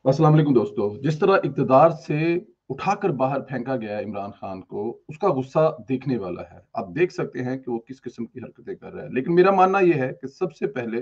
अस्सलाम वालेकुम दोस्तों। जिस तरह इक़्तिदार से उठाकर बाहर फेंका गया इमरान खान को, उसका गुस्सा देखने वाला है। आप देख सकते हैं कि वो किस किस्म की हरकतें कर रहा है। लेकिन मेरा मानना ये है कि सबसे पहले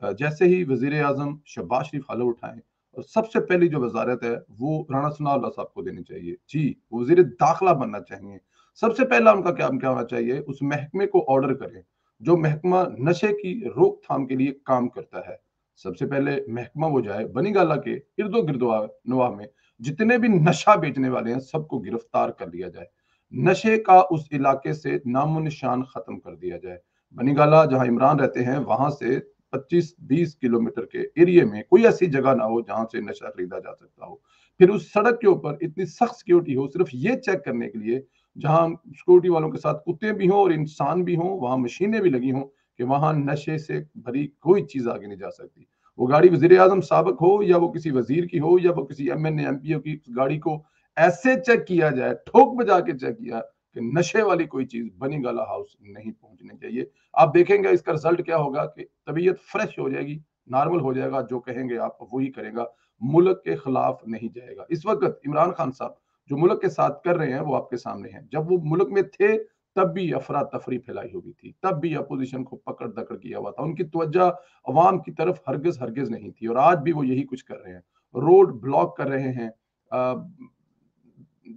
जैसे ही वज़ीर-ए-आज़म शहबाज शरीफ हल उठाएँ और सबसे पहली जो वज़ारत है, वो राणा सनाउल्लाह साहब को देनी चाहिए। जी, वो वज़ीर दाखिला बनना चाहिए। सबसे पहला उनका काम क्या होना चाहिए, उस महकमे को ऑर्डर करें, जो महकमा नशे की रोकथाम के लिए काम करता है। सबसे पहले महकमा वो जाए, बनीगाला के इर्दो-गिर्दो नवाह में जितने भी नशा बेचने वाले हैं, सबको गिरफ्तार कर लिया जाए। नशे का उस इलाके से नामो-निशान खत्म कर दिया जाए। बनीगाला जहाँ इमरान रहते हैं, वहाँ से 25-20 किलोमीटर के एरिये में कोई ऐसी जगह ना हो जहाँ से नशा खरीदा जा सकता हो। फिर उस सड़क के ऊपर इतनी सख्त सिक्योरिटी हो, सिर्फ ये चेक करने के लिए, जहाँ सिक्योरिटी वालों के साथ कुत्ते भी हों और इंसान भी हों, वहाँ मशीनें भी लगी हों कि वहाँ नशे से भरी कोई चीज़ आगे नहीं जा सकती। वो गाड़ी वज़ीर-ए-आज़म साबिक हो या वो किसी वज़ीर की हो या वो किसी एमएनए, एमपीओ की गाड़ी को ऐसे चेक किया जाए, ठोक बजा के चेक किया कि नशे वाली कोई चीज़ बनीगाला हाउस नहीं पहुँचनी चाहिए। आप देखेंगे इसका रिज़ल्ट क्या होगा कि तबीयत फ्रेश हो जाएगी, नॉर्मल हो जाएगा, जो कहेंगे आप वही करेगा, मुल्क के खिलाफ नहीं जाएगा। इस वक़्त इमरान खान साहब जो मुल्क के साथ कर रहे हैं, वो आपके सामने हैं। जब वो मुल्क में थे, तब भी अफरा-तफरी फैलाई हुई थी, तब भी अपोज़िशन को पकड़-दकड़ किया हुआ था। उनकी तवज्जो अवाम की तरफ हरगिज़ नहीं थी और आज भी वो यही कुछ कर रहे हैं। रोड ब्लॉक कर रहे हैं।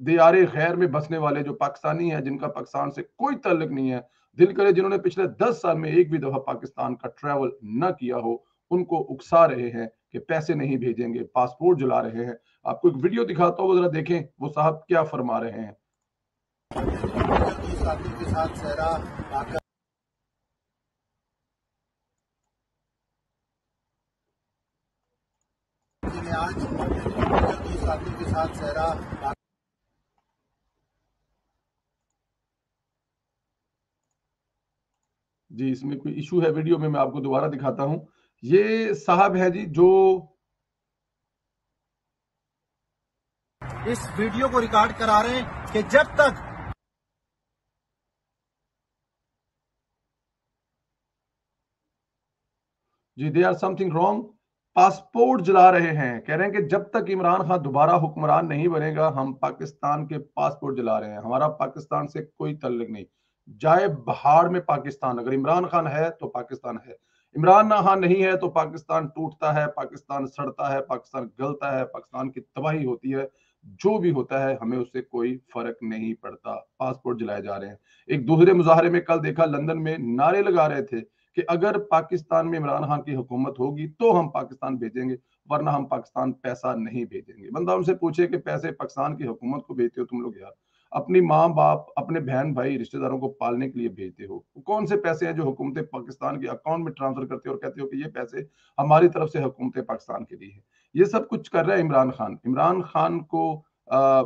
दियारे गैर में बसने वाले जो पाकिस्तानी हैं, जिनका पाकिस्तान से कोई ताल्लुक नहीं है, दिल करे जिन्होंने पिछले 10 साल में एक भी दफ़ा पाकिस्तान का ट्रैवल ना किया हो, उनको उकसा रहे हैं कि पैसे नहीं भेजेंगे, पासपोर्ट जला रहे हैं। आपको एक वीडियो दिखाता हूँ, वो ज़रा देखें, वो साहब क्या फरमा रहे हैं। के साथ सहरा आकर ने आज के साथ सहरा जी, इसमें कोई इश्यू है वीडियो में, मैं आपको दोबारा दिखाता हूँ। ये साहब है जी जो इस वीडियो को रिकॉर्ड करा रहे हैं कि जब तक जी they are something wrong, passport जला रहे हैं, कह रहे हैं कि जब तक इमरान खान दोबारा हुक्मरान नहीं बनेगा, हम पाकिस्तान के पासपोर्ट जला रहे हैं, हमारा पाकिस्तान से कोई तल्लुक नहीं। जाए बहार में पाकिस्तान, अगर इमरान खान है तो पाकिस्तान है, इमरान खान नहीं है तो पाकिस्तान टूटता है, पाकिस्तान सड़ता है, पाकिस्तान गलता है, पाकिस्तान की तबाही होती है। जो भी होता है हमें उससे कोई फर्क नहीं पड़ता। पासपोर्ट जलाए जा रहे हैं। एक दूसरे मुजाहरे में कल देखा, लंदन में नारे लगा रहे थे कि अगर पाकिस्तान में इमरान खान की हुकूमत होगी तो हम पाकिस्तान भेजेंगे, वरना हम पाकिस्तान पैसा नहीं भेजेंगे। बंदा उनसे पूछे कि पैसे पाकिस्तान की हुकूमत को भेजते हो तुम लोग यार, अपनी माँ बाप, अपने बहन भाई, रिश्तेदारों को पालने के लिए भेजते हो, कौन से पैसे हैं जो हुकूमत पाकिस्तान के अकाउंट में ट्रांसफर करते हो और कहते हो कि ये पैसे हमारी तरफ से हुकूमत पाकिस्तान के लिए है। ये सब कुछ कर रहा है इमरान खान। इमरान खान को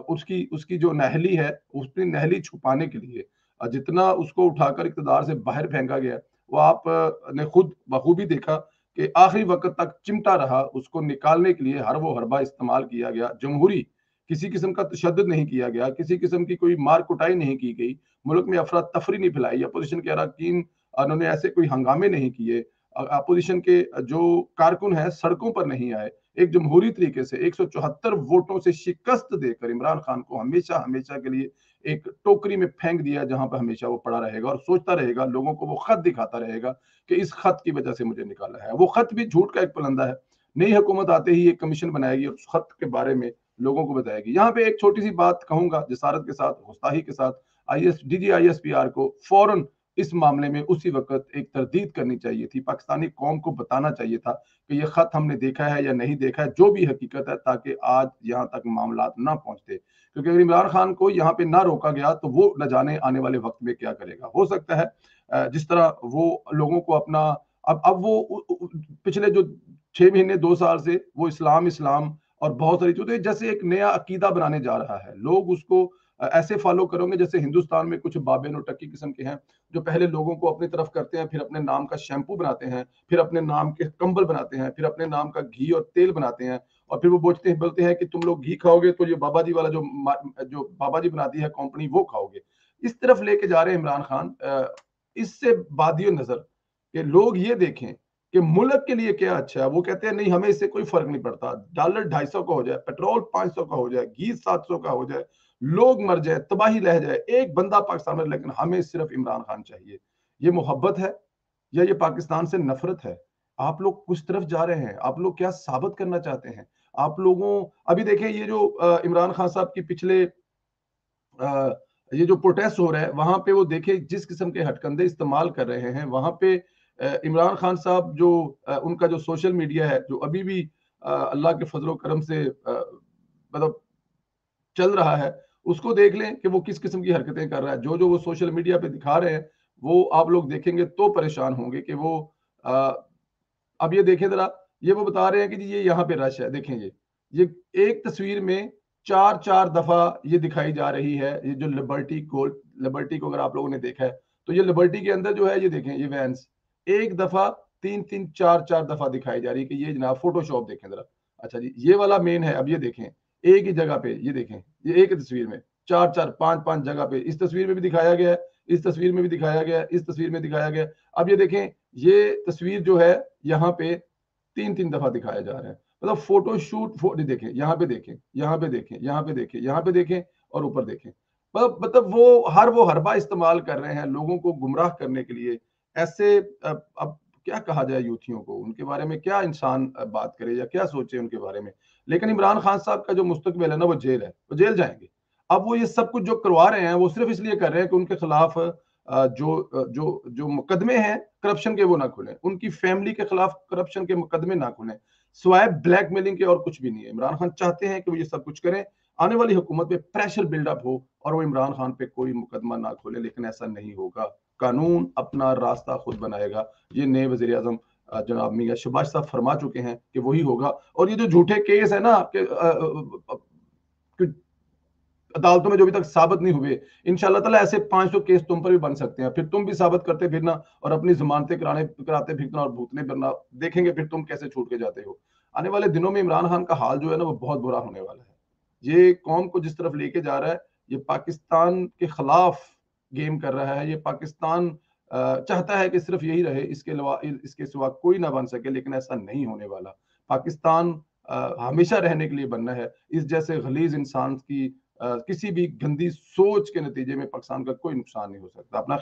उसकी उसकी जो नहली है, उसकी नहली छुपाने के लिए जितना उसको उठाकर इक़्तिदार से बाहर फेंका गया, वो आप ने खुद बखूबी देखा कि आखिरी वक़्त तक चिमटा रहा, उसको निकालने के लिए हर वो हरबा इस्तेमाल किया गया। जमहूरी किसी किस्म का तशद्दुद नहीं किया गया, किसी किस्म की कोई मार कुटाई नहीं की गई, मुल्क में अफरा-तफरी नहीं फैलाई, अपोज़िशन के अरकान उन्होंने ऐसे कोई हंगामे नहीं किए। अपोज़िशन के जो कारकुन हैं, सड़कों पर नहीं आए। एक जमहूरी तरीके से 174 वोटों से शिकस्त देकर इमरान खान को हमेशा के लिए एक टोकरी में फेंक दिया, जहां पर हमेशा वो पड़ा रहेगा और सोचता रहेगा, लोगों को वो खत दिखाता रहेगा कि इस खत की वजह से मुझे निकाला है। वो खत भी झूठ का एक पलंदा है। नई हुकूमत आते ही एक कमीशन बनाएगी और उस खत के बारे में लोगों को बताएगी। यहाँ पे एक छोटी सी बात कहूंगा, जसारत के साथ, गुस्ताही के साथ, DGISPR को फौरन इस मामले में उसी वक्त एक तरदीद करनी चाहिए थी। पाकिस्तानी कौम को बताना चाहिए था कि ये खत हमने देखा है या नहीं देखा है, जो भी हकीकत है, ताकि आज यहाँ तक मामलात ना पहुंचते। क्योंकि अगर इमरान खान को यहाँ पे ना रोका गया तो वो न जाने आने वाले वक्त में क्या करेगा। हो सकता है जिस तरह वो लोगों को अपना अब वो पिछले जो 6 महीने 2 साल से वो इस्लाम और बहुत सारी चीजें, जैसे एक नया अकीदा बनाने जा रहा है। लोग उसको ऐसे फॉलो करोगे जैसे हिंदुस्तान में कुछ बाबे नोटकी किस्म के हैं, जो पहले लोगों को अपनी तरफ करते हैं, फिर अपने नाम का शैम्पू बनाते हैं, फिर अपने नाम के कंबल बनाते हैं, फिर अपने नाम का घी और तेल बनाते हैं, और फिर वो बोलते हैं कि तुम लोग घी खाओगे तो ये बाबा जी वाला जो बाबा जी बनाती है कंपनी, वो खाओगे। इस तरफ लेके जा रहे हैं इमरान खान। इससे बादियो नजर कि लोग ये देखें کہ ملک کے لیے کیا اچھا ہے. وہ کہتے ہیں نہیں ہمیں اس سے کوئی فرق نہیں پڑتا, ڈالر 250 کا ہو جائے, پیٹرول 500 کا ہو جائے, گھی 700 کا ہو جائے, لوگ مر جائے, تباہی لہ جائے, ایک بندہ پاکستان میں, لیکن ہمیں صرف عمران خان چاہیے. یہ محبت ہے یا یہ پاکستان سے نفرت ہے؟ آپ لوگ کس طرف جا رہے ہیں؟ آپ لوگ کیا ثابت کرنا چاہتے ہیں؟ آپ لوگوں ابھی دیکھیں یہ جو عمران خان صاحب کی پچھلے یہ جو پروٹیسٹ ہو رہا ہے وہاں پہ وہ دیکھیں جس قسم کے ہٹ کندے استعمال کر رہے ہیں وہاں پہ عمران خان صاحب جو ان کا جو سوشل میڈیا ہے جو ابھی بھی اللہ کے فضل و کرم سے مطلب چل رہا ہے, اس کو دیکھ لیں کہ وہ کس قسم کی حرکتیں کر رہا ہے. جو وہ سوشل میڈیا پہ دکھا رہے ہیں وہ آپ لوگ دیکھیں گے تو پریشان ہوں گے کہ وہ اب یہ دیکھیں ذرا, یہ وہ بتا رہے ہیں کہ جی یہ یہاں پہ رش ہے. دیکھیں یہ ایک تصویر میں 4 دفعہ یہ دکھائی جا رہی ہے. یہ جو لبرٹی کو اگر آپ لوگوں نے دیکھا ہے تو یہ لبرٹی کے اندر جو ہے یہ دیکھیں یہ وینس ایک دفعہ 3 دفعہ دکھائی جا رہی ہے کہ یہ جناب فوٹو شاپ دیکھیں ذرا. اچھا جی یہ والا مین ہے. اب یہ دیکھیں ایک ہی جگہ پہ یہ دیکھیں یہ ایک تصویر میں 5 جگہ پہ, اس تصویر میں بھی دکھایا گیا ہے, اس تصویر میں بھی دکھایا گیا ہے, اس تصویر میں دکھایا گیا ہے. اب یہ دیکھیں یہ تصویر جو ہے یہاں پہ 3 دفعہ دکھایا جا رہا ہے. مطلب فوٹو شوٹ دیکھیں, یہاں پہ دیکھیں, یہاں پہ دیکھیں, یہاں پہ دیکھیں, یہاں پہ دیکھیں اور اوپر دیکھیں. مطلب وہ حربہ استعمال کر رہے ہیں لوگوں کو گمراہ کرنے کے لیے. ایسے اب کیا کہا جائے یوتھیوں کو, ان کے بارے میں کیا انسان بات کرے یا کیا سوچے ان کے بارے میں. لیکن عمران خان صاحب کا جو مستقبل ہے نا وہ جیل ہے, وہ جیل جائیں گے. اب وہ یہ سب کچھ جو کروا رہے ہیں وہ صرف اس لیے کر رہے ہیں کہ ان کے خلاف جو مقدمے ہیں کرپشن کے وہ نہ کھلیں, ان کی فیملی کے خلاف کرپشن کے مقدمے نہ کھلیں, سوائے بلیک میلنگ کے اور کچھ بھی نہیں ہے. عمران خان چاہتے ہیں کہ وہ یہ سب کچھ کریں, آنے والی حکومت پہ پریشر بلڈ اپ ہو اور وہ عمران خان پہ کوئی مقدمہ نہ کھولے, لیکن ایسا نہیں ہوگا. قانون اپنا راستہ خود بنائے گا. یہ نئے وزیر اعظم جناب میاں شہباز صاحب فرما چکے ہیں کہ وہی ہوگا. اور یہ جو جھوٹے کیس ہے نا کہ عدالتوں میں جو ابھی تک ثابت نہیں ہوئے, انشاءاللہ تعالی ایسے 500 کیس تم پر بھی بن سکتے ہیں. پھر تم بھی ثابت کرتے پھرنا اور اپنی ضمانتیں کراتے پھرنا اور بھوتنے پھرنا, دیکھیں گے پھر تم کیسے چھوٹ کے جاتے ہو. آنے والے دنوں میں عمران خان کا حال جو ہے نا وہ بہت برا ہونے والا ہے. یہ قوم کو جس طرف لے کے جا رہا ہے, یہ پاکستان کے خلاف گیم کر رہا ہے. یہ پاکستان چاہتا ہے کہ صرف یہی رہے, اس کے سوا کوئی نہ بن سکے, لیکن ایسا نہیں ہونے والا. پاکستان ہمیشہ رہنے کے لیے بننا ہے. اس جیسے غلیظ انسان کی کسی بھی گندی سوچ کے نتیجے میں پاکستان کا کوئی نقصان نہیں ہو سکتا. اپنا